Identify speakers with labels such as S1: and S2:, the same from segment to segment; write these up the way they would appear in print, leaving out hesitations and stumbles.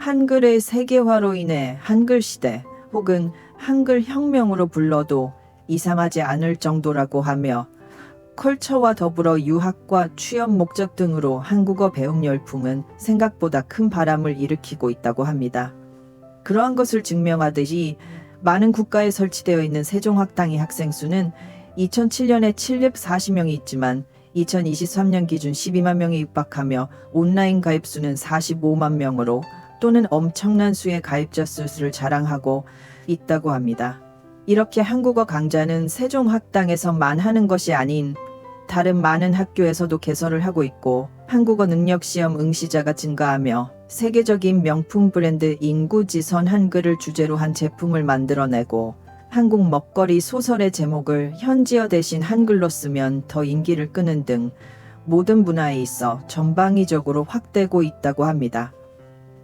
S1: 한글의 세계화로 인해 한글 시대 혹은 한글 혁명으로 불러도 이상하지 않을 정도라고 하며 컬처와 더불어 유학과 취업 목적 등으로 한국어 배움 열풍은 생각보다 큰 바람을 일으키고 있다고 합니다. 그러한 것을 증명하듯이 많은 국가에 설치되어 있는 세종학당의 학생 수는 2007년에 740명이 있지만 2023년 기준 12만 명에 육박하며 온라인 가입 수는 45만 명으로 또는 엄청난 수의 가입자 수를 자랑하고 있다고 합니다. 이렇게 한국어 강좌는 세종학당에서만 하는 것이 아닌 다른 많은 학교에서도 개설을 하고 있고 한국어 능력시험 응시자가 증가하며 세계적인 명품 브랜드 인구지선 한글을 주제로 한 제품을 만들어내고 한국 먹거리 소설의 제목을 현지어 대신 한글로 쓰면 더 인기를 끄는 등 모든 분야에 있어 전방위적으로 확대고 있다고 합니다.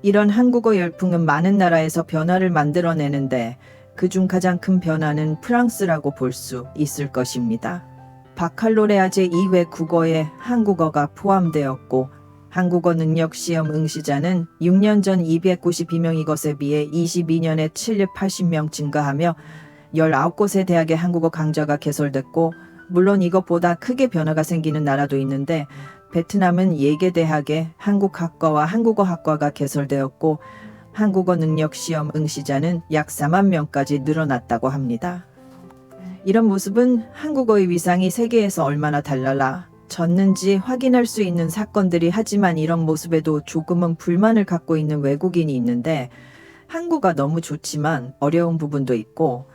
S1: 이런 한국어 열풍은 많은 나라에서 변화를 만들어내는데 그중 가장 큰 변화는 프랑스라고 볼 수 있을 것입니다. 바칼로레아제 이외 국어에 한국어가 포함되었고 한국어 능력 시험 응시자는 6년 전 292명인 것에 비해 22년에 780명 증가하며 19곳의 대학에 한국어 강좌가 개설됐고 물론 이것보다 크게 변화가 생기는 나라도 있는데 베트남은 예계대학에 한국학과와 한국어학과가 개설되었고 한국어 능력 시험 응시자는 약 4만 명까지 늘어났다고 합니다. 이런 모습은 한국어의 위상이 세계에서 얼마나 달라졌는지 확인할 수 있는 사건들이 하지만 이런 모습에도 조금은 불만을 갖고 있는 외국인이 있는데 한국어가 너무 좋지만 어려운 부분도 있고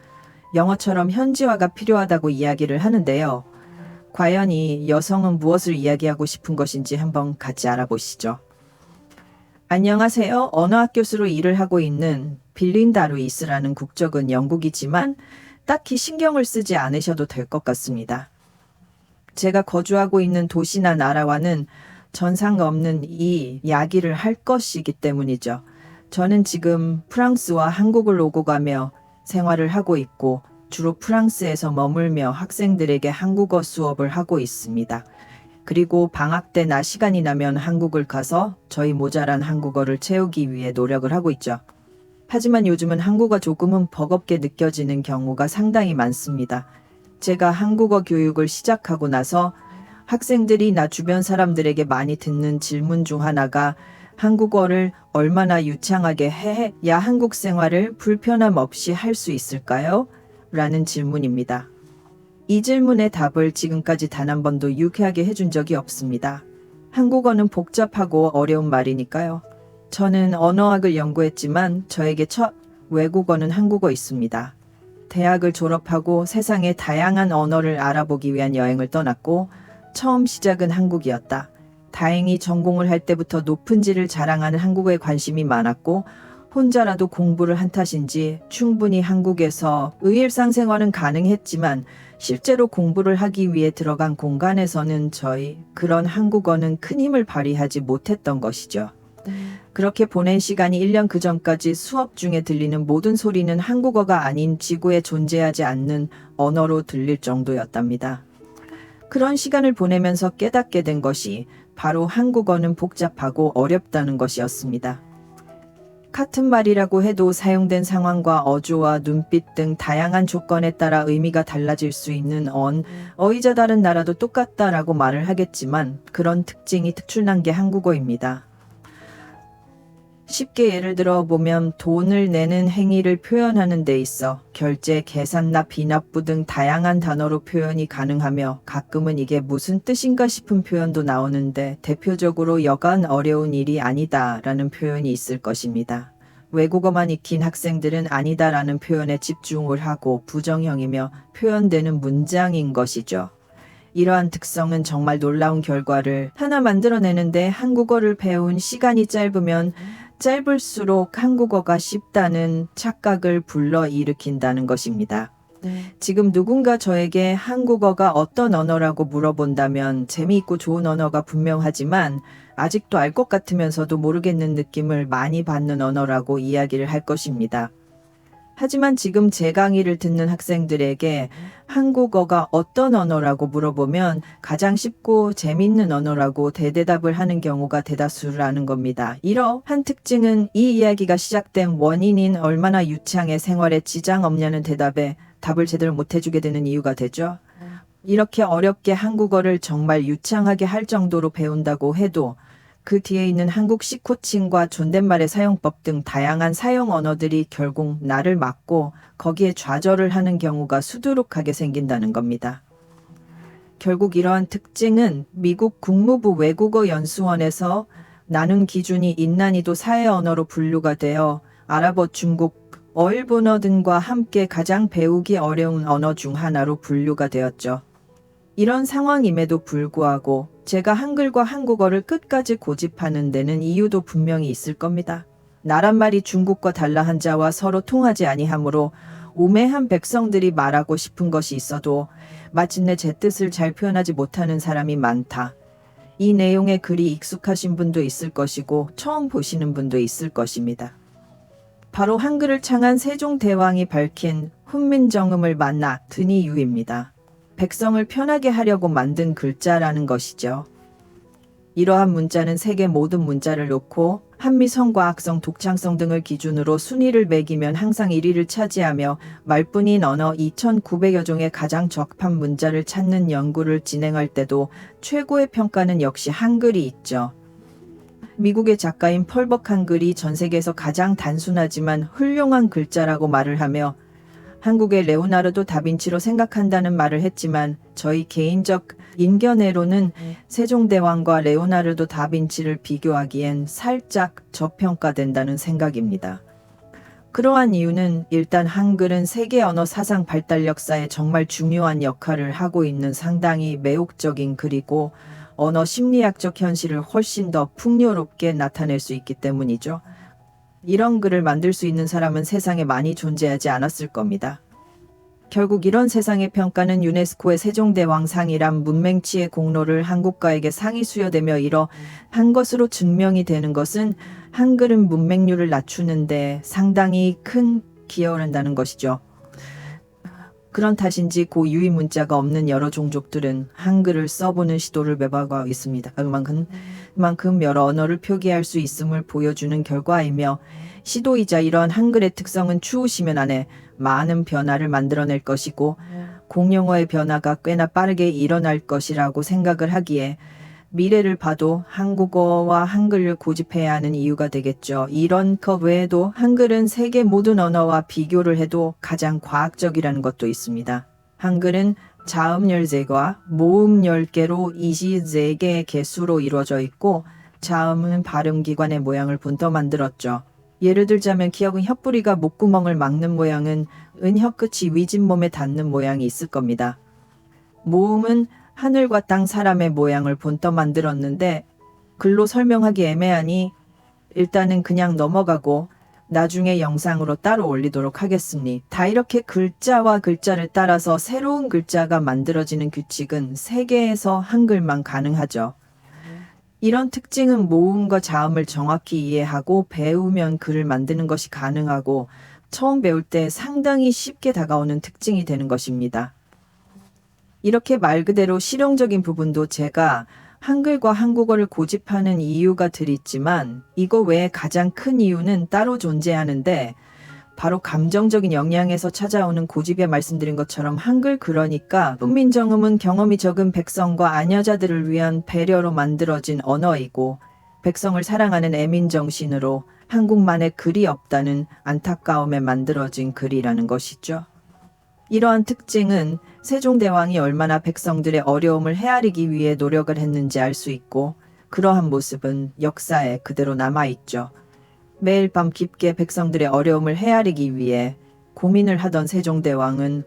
S1: 영어처럼 현지화가 필요하다고 이야기를 하는데요. 과연 이 여성은 무엇을 이야기하고 싶은 것인지 한번 같이 알아보시죠. 안녕하세요. 언어학 교수로 일을 하고 있는 빌린다 루이스라는 국적은 영국이지만 딱히 신경을 쓰지 않으셔도 될 것 같습니다. 제가 거주하고 있는 도시나 나라와는 전상 없는 이 이야기를 할 것이기 때문이죠. 저는 지금 프랑스와 한국을 오고 가며 생활을 하고 있고 주로 프랑스에서 머물며 학생들에게 한국어 수업을 하고 있습니다. 그리고 방학 때나 시간이 나면 한국을 가서 저희 모자란 한국어를 채우기 위해 노력을 하고 있죠. 하지만 요즘은 한국어 조금은 버겁게 느껴지는 경우가 상당히 많습니다. 제가 한국어 교육을 시작하고 나서 학생들이 나 주변 사람들에게 많이 듣는 질문 중 하나가 한국어를 얼마나 유창하게 해야 한국 생활을 불편함 없이 할 수 있을까요? 라는 질문입니다. 이 질문의 답을 지금까지 단 한 번도 유쾌하게 해준 적이 없습니다. 한국어는 복잡하고 어려운 말이니까요. 저는 언어학을 연구했지만 저에게 첫 외국어는 한국어였습니다. 대학을 졸업하고 세상의 다양한 언어를 알아보기 위한 여행을 떠났고 처음 시작은 한국이었다. 다행히 전공을 할 때부터 높은 질을 자랑하는 한국어에 관심이 많았고 혼자라도 공부를 한 탓인지 충분히 한국에서 일상생활은 가능했지만 실제로 공부를 하기 위해 들어간 공간에서는 그런 한국어는 큰 힘을 발휘하지 못했던 것이죠. 그렇게 보낸 시간이 1년 그 전까지 수업 중에 들리는 모든 소리는 한국어가 아닌 지구에 존재하지 않는 언어로 들릴 정도였답니다. 그런 시간을 보내면서 깨닫게 된 것이 바로 한국어는 복잡하고 어렵다는 것이었습니다. 같은 말이라고 해도 사용된 상황과 어조와 눈빛 등 다양한 조건에 따라 의미가 달라질 수 있는 어이자 다른 나라도 똑같다라고 말을 하겠지만 그런 특징이 특출난 게 한국어입니다. 쉽게 예를 들어 보면 돈을 내는 행위를 표현하는 데 있어 결제, 계산, 비납부 등 다양한 단어로 표현이 가능하며 가끔은 이게 무슨 뜻인가 싶은 표현도 나오는데 대표적으로 여간 어려운 일이 아니다라는 표현이 있을 것입니다. 외국어만 익힌 학생들은 아니다라는 표현에 집중을 하고 부정형이며 표현되는 문장인 것이죠. 이러한 특성은 정말 놀라운 결과를 하나 만들어내는데 한국어를 배운 시간이 짧으면 짧을수록 한국어가 쉽다는 착각을 불러일으킨다는 것입니다. 지금 누군가 저에게 한국어가 어떤 언어라고 물어본다면 재미있고 좋은 언어가 분명하지만 아직도 알 것 같으면서도 모르겠는 느낌을 많이 받는 언어라고 이야기를 할 것입니다. 하지만 지금 제 강의를 듣는 학생들에게 한국어가 어떤 언어라고 물어보면 가장 쉽고 재밌는 언어라고 대대답을 하는 경우가 대다수라는 겁니다. 이러한 특징은 이 이야기가 시작된 원인인 얼마나 유창해 생활에 지장 없냐는 대답에 답을 제대로 못 해주게 되는 이유가 되죠. 이렇게 어렵게 한국어를 정말 유창하게 할 정도로 배운다고 해도 그 뒤에 있는 한국식 코칭과 존댓말의 사용법 등 다양한 사용 언어들이 결국 나를 막고 거기에 좌절을 하는 경우가 수두룩하게 생긴다는 겁니다. 결국 이러한 특징은 미국 국무부 외국어 연수원에서 나눈 기준이 인난이도 사회 언어로 분류가 되어 아랍어, 중국, 어일본어 등과 함께 가장 배우기 어려운 언어 중 하나로 분류가 되었죠. 이런 상황임에도 불구하고 제가 한글과 한국어를 끝까지 고집하는 데는 이유도 분명히 있을 겁니다. 나란 말이 중국과 달라 한자와 서로 통하지 아니하므로 오매한 백성들이 말하고 싶은 것이 있어도 마침내 제 뜻을 잘 표현하지 못하는 사람이 많다. 이 내용에 그리 익숙하신 분도 있을 것이고 처음 보시는 분도 있을 것입니다. 바로 한글을 창한 세종대왕이 밝힌 훈민정음을 만나 든 이유입니다. 백성을 편하게 하려고 만든 글자라는 것이죠. 이러한 문자는 세계 모든 문자를 놓고 한미성, 과학성, 독창성 등을 기준으로 순위를 매기면 항상 1위를 차지하며 말뿐인 언어 2,900여 종의 가장 적합한 문자를 찾는 연구를 진행할 때도 최고의 평가는 역시 한글이 있죠. 미국의 작가인 펄벅 한글이 전 세계에서 가장 단순하지만 훌륭한 글자라고 말을 하며 한국의 레오나르도 다빈치로 생각한다는 말을 했지만 저희 개인적 인견으로는 세종대왕과 레오나르도 다빈치를 비교하기엔 살짝 저평가된다는 생각입니다. 그러한 이유는 일단 한글은 세계 언어 사상 발달 역사에 정말 중요한 역할을 하고 있는 상당히 매혹적인 글이고 언어 심리학적 현실을 훨씬 더 풍요롭게 나타낼 수 있기 때문이죠. 이런 글을 만들 수 있는 사람은 세상에 많이 존재하지 않았을 겁니다. 결국 이런 세상의 평가는 유네스코의 세종대왕상이란 문맹치의 공로를 한국가에게 상이 수여되며 이러한 것으로 증명이 되는 것은 한글은 문맹률을 낮추는데 상당히 큰 기여를 한다는 것이죠. 그런 탓인지 고 유의 문자가 없는 여러 종족들은 한글을 써보는 시도를 매박하고 있습니다. 그만큼 여러 언어를 표기할 수 있음을 보여주는 결과이며 시도이자 이러한 한글의 특성은 추후10년 안에 많은 변화를 만들어낼 것이고 공용어의 변화가 꽤나 빠르게 일어날 것이라고 생각을 하기에 미래를 봐도 한국어와 한글을 고집해야 하는 이유가 되겠죠. 이런 것 외에도 한글은 세계 모든 언어와 비교를 해도 가장 과학적이라는 것도 있습니다. 한글은 자음 13개와 모음 10개로 24개의 개수로 이루어져 있고 자음은 발음기관의 모양을 본떠 만들었죠. 예를 들자면 기역은 혓뿌리가 목구멍을 막는 모양은 혀 끝이 위진몸에 닿는 모양이 있을 겁니다. 모음은 하늘과 땅, 사람의 모양을 본떠 만들었는데 글로 설명하기 애매하니 일단은 그냥 넘어가고 나중에 영상으로 따로 올리도록 하겠습니다. 다 이렇게 글자와 글자를 따라서 새로운 글자가 만들어지는 규칙은 세계에서 한글만 가능하죠. 이런 특징은 모음과 자음을 정확히 이해하고 배우면 글을 만드는 것이 가능하고 처음 배울 때 상당히 쉽게 다가오는 특징이 되는 것입니다. 이렇게 말 그대로 실용적인 부분도 제가 한글과 한국어를 고집하는 이유가 들있지만 이거 외에 가장 큰 이유는 따로 존재하는데 바로 감정적인 영향에서 찾아오는 고집에 말씀드린 것처럼 한글 그러니까 훈민정음은 경험이 적은 백성과 아녀자들을 위한 배려로 만들어진 언어이고 백성을 사랑하는 애민정신으로 한국만의 글이 없다는 안타까움에 만들어진 글이라는 것이죠. 이러한 특징은 세종대왕이 얼마나 백성들의 어려움을 헤아리기 위해 노력을 했는지 알 수 있고 그러한 모습은 역사에 그대로 남아있죠. 매일 밤 깊게 백성들의 어려움을 헤아리기 위해 고민을 하던 세종대왕은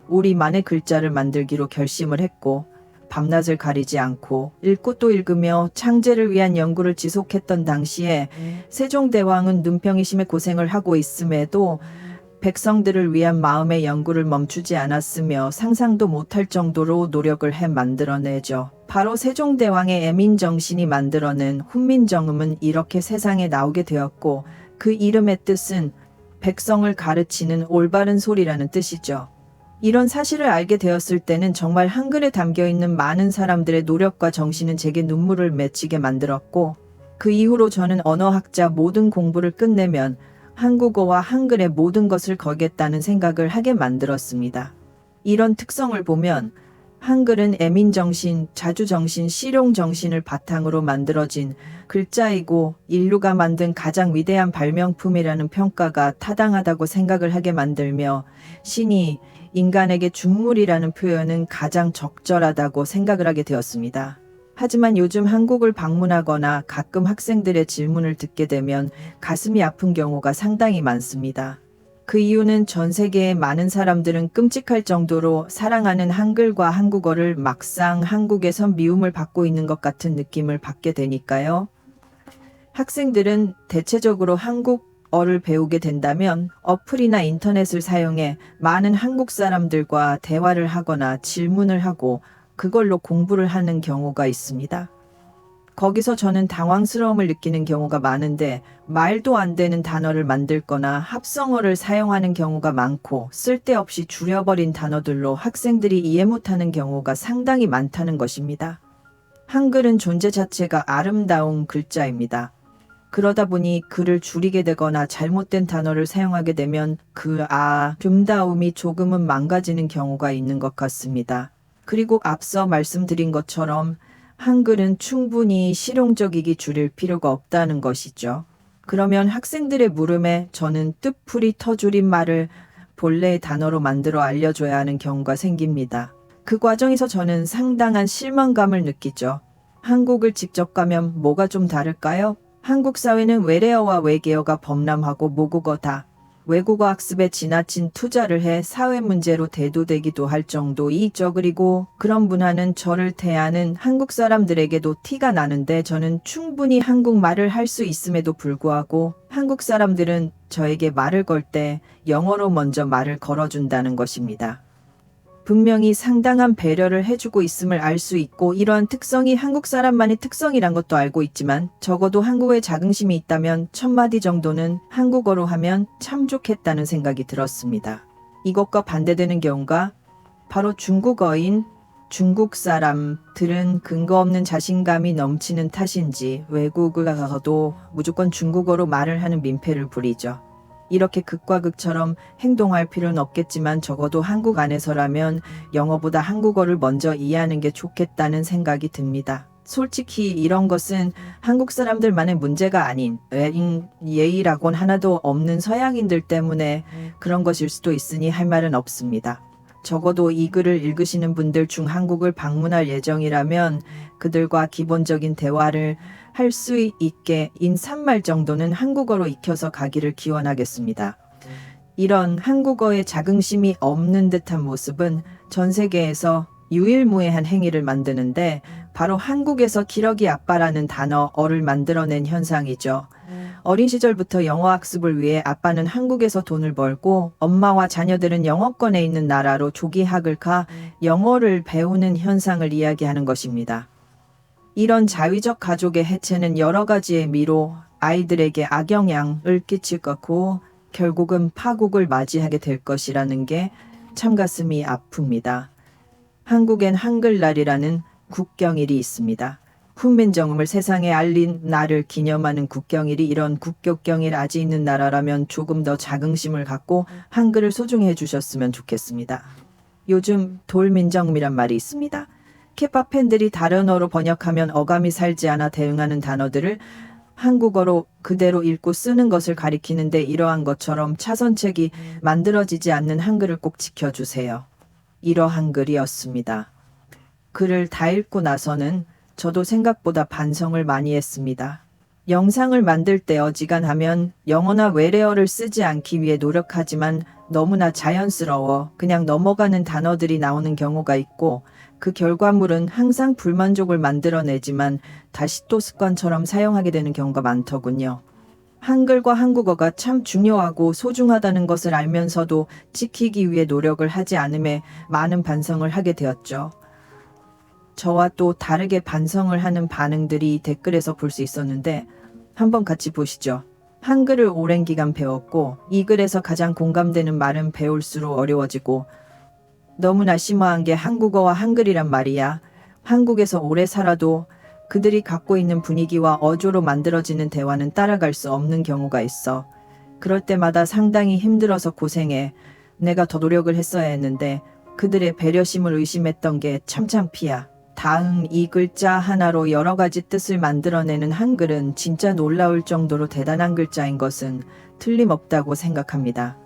S1: 우리만의 글자를 만들기로 결심을 했고 밤낮을 가리지 않고 읽고 또 읽으며 창제를 위한 연구를 지속했던 당시에 세종대왕은 눈병이 심해 고생을 하고 있음에도 백성들을 위한 마음의 연구를 멈추지 않았으며 상상도 못할 정도로 노력을 해 만들어내죠. 바로 세종대왕의 애민정신이 만들어낸 훈민정음은 이렇게 세상에 나오게 되었고 그 이름의 뜻은 백성을 가르치는 올바른 소리라는 뜻이죠. 이런 사실을 알게 되었을 때는 정말 한글에 담겨 있는 많은 사람들의 노력과 정신은 제게 눈물을 맺히게 만들었고, 그 이후로 저는 언어학자 모든 공부를 끝내면 한국어와 한글의 모든 것을 걸겠다는 생각을 하게 만들었습니다. 이런 특성을 보면 한글은 애민정신, 자주정신, 실용정신을 바탕으로 만들어진 글자이고 인류가 만든 가장 위대한 발명품이라는 평가가 타당하다고 생각을 하게 만들며, 신이 인간에게 중물이라는 표현은 가장 적절하다고 생각을 하게 되었습니다. 하지만 요즘 한국을 방문하거나 가끔 학생들의 질문을 듣게 되면 가슴이 아픈 경우가 상당히 많습니다. 그 이유는 전 세계의 많은 사람들은 끔찍할 정도로 사랑하는 한글과 한국어를 막상 한국에서 미움을 받고 있는 것 같은 느낌을 받게 되니까요. 학생들은 대체적으로 한국어를 배우게 된다면 어플이나 인터넷을 사용해 많은 한국 사람들과 대화를 하거나 질문을 하고 그걸로 공부를 하는 경우가 있습니다. 거기서 저는 당황스러움을 느끼는 경우가 많은데, 말도 안 되는 단어를 만들거나 합성어를 사용하는 경우가 많고, 쓸데없이 줄여버린 단어들로 학생들이 이해 못하는 경우가 상당히 많다는 것입니다. 한글은 존재 자체가 아름다운 글자입니다. 그러다 보니 글을 줄이게 되거나 잘못된 단어를 사용하게 되면 그 아름다움이 조금은 망가지는 경우가 있는 것 같습니다. 그리고 앞서 말씀드린 것처럼 한글은 충분히 실용적이기 줄일 필요가 없다는 것이죠. 그러면 학생들의 물음에 저는 뜻풀이 터줄인 말을 본래의 단어로 만들어 알려줘야 하는 경우가 생깁니다. 그 과정에서 저는 상당한 실망감을 느끼죠. 한국을 직접 가면 뭐가 좀 다를까요? 한국 사회는 외래어와 외계어가 범람하고 모국어 다 외국어 학습에 지나친 투자를 해 사회 문제로 대두되기도 할 정도이죠. 그리고 그런 문화는 저를 대하는 한국 사람들에게도 티가 나는데, 저는 충분히 한국말을 할 수 있음에도 불구하고 한국 사람들은 저에게 말을 걸 때 영어로 먼저 말을 걸어준다는 것입니다. 분명히 상당한 배려를 해주고 있음을 알 수 있고, 이러한 특성이 한국 사람만의 특성이란 것도 알고 있지만, 적어도 한국에 자긍심이 있다면 1000마디 정도는 한국어로 하면 참 좋겠다는 생각이 들었습니다. 이것과 반대되는 경우가 바로 중국어인 중국 사람들은 근거 없는 자신감이 넘치는 탓인지 외국을 가서도 무조건 중국어로 말을 하는 민폐를 부리죠. 이렇게 극과 극처럼 행동할 필요는 없겠지만, 적어도 한국 안에서라면 영어보다 한국어를 먼저 이해하는 게 좋겠다는 생각이 듭니다. 솔직히 이런 것은 한국 사람들만의 문제가 아닌 예의라곤 하나도 없는 서양인들 때문에 그런 것일 수도 있으니 할 말은 없습니다. 적어도 이 글을 읽으시는 분들 중 한국을 방문할 예정이라면 그들과 기본적인 대화를 할 수 있게 인사말 정도는 한국어로 익혀서 가기를 기원하겠습니다. 이런 한국어에 자긍심이 없는 듯한 모습은 전 세계에서 유일무이한 행위를 만드는데, 바로 한국에서 기러기 아빠라는 단어를 만들어낸 현상이죠. 어린 시절부터 영어 학습을 위해 아빠는 한국에서 돈을 벌고 엄마와 자녀들은 영어권에 있는 나라로 조기학을 가 영어를 배우는 현상을 이야기하는 것입니다. 이런 자위적 가족의 해체는 여러 가지의 미로 아이들에게 악영향을 끼칠 거고 결국은 파국을 맞이하게 될 것이라는 게 참 가슴이 아픕니다. 한국엔 한글날이라는 국경일이 있습니다. 훈민정음을 세상에 알린 날을 기념하는 국경일이, 이런 국격경일 아지 있는 나라라면 조금 더 자긍심을 갖고 한글을 소중히 해주셨으면 좋겠습니다. 요즘 돌민정음이란 말이 있습니다. 케팝 팬들이 다른 어로 번역하면 어감이 살지 않아 대응하는 단어들을 한국어로 그대로 읽고 쓰는 것을 가리키는데, 이러한 것처럼 차선책이 만들어지지 않는 한글을 꼭 지켜주세요. 이러한 글이었습니다. 글을 다 읽고 나서는 저도 생각보다 반성을 많이 했습니다. 영상을 만들 때 어지간하면 영어나 외래어를 쓰지 않기 위해 노력하지만 너무나 자연스러워 그냥 넘어가는 단어들이 나오는 경우가 있고, 그 결과물은 항상 불만족을 만들어내지만 다시 또 습관처럼 사용하게 되는 경우가 많더군요. 한글과 한국어가 참 중요하고 소중하다는 것을 알면서도 지키기 위해 노력을 하지 않음에 많은 반성을 하게 되었죠. 저와 또 다르게 반성을 하는 반응들이 댓글에서 볼 수 있었는데, 한번 같이 보시죠. 한글을 오랜 기간 배웠고 이 글에서 가장 공감되는 말은 배울수록 어려워지고 너무나 심오한 게 한국어와 한글이란 말이야. 한국에서 오래 살아도 그들이 갖고 있는 분위기와 어조로 만들어지는 대화는 따라갈 수 없는 경우가 있어. 그럴 때마다 상당히 힘들어서 고생해. 내가 더 노력을 했어야 했는데 그들의 배려심을 의심했던 게 참 창피야. 다음 이 글자 하나로 여러 가지 뜻을 만들어내는 한글은 진짜 놀라울 정도로 대단한 글자인 것은 틀림없다고 생각합니다.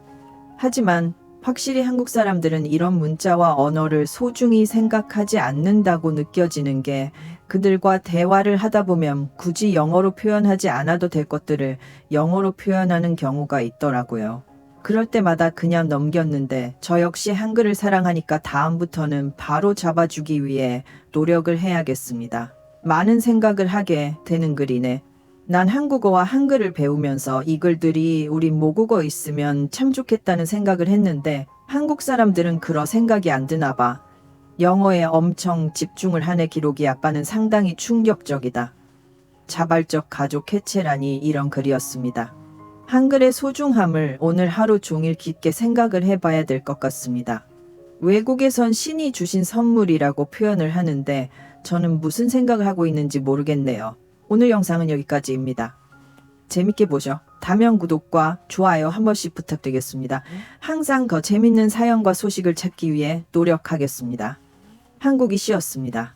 S1: 하지만 확실히 한국 사람들은 이런 문자와 언어를 소중히 생각하지 않는다고 느껴지는 게 그들과 대화를 하다 보면 굳이 영어로 표현하지 않아도 될 것들을 영어로 표현하는 경우가 있더라고요. 그럴 때마다 그냥 넘겼는데 저 역시 한글을 사랑하니까 다음부터는 바로 잡아주기 위해 노력을 해야겠습니다. 많은 생각을 하게 되는 글이네. 난 한국어와 한글을 배우면서 이 글들이 우리 모국어 있으면 참 좋겠다는 생각을 했는데 한국 사람들은 그런 생각이 안 드나 봐. 영어에 엄청 집중을 하는 기록이 아빠는 상당히 충격적이다. 자발적 가족 해체라니 이런 글이었습니다. 한글의 소중함을 오늘 하루 종일 깊게 생각을 해봐야 될 것 같습니다. 외국에선 신이 주신 선물이라고 표현을 하는데 저는 무슨 생각을 하고 있는지 모르겠네요. 오늘 영상은 여기까지입니다. 재밌게 보셔. 다면 구독과 좋아요 한 번씩 부탁드리겠습니다. 항상 더 재밌는 사연과 소식을 찾기 위해 노력하겠습니다. 한국이 쉬었습니다.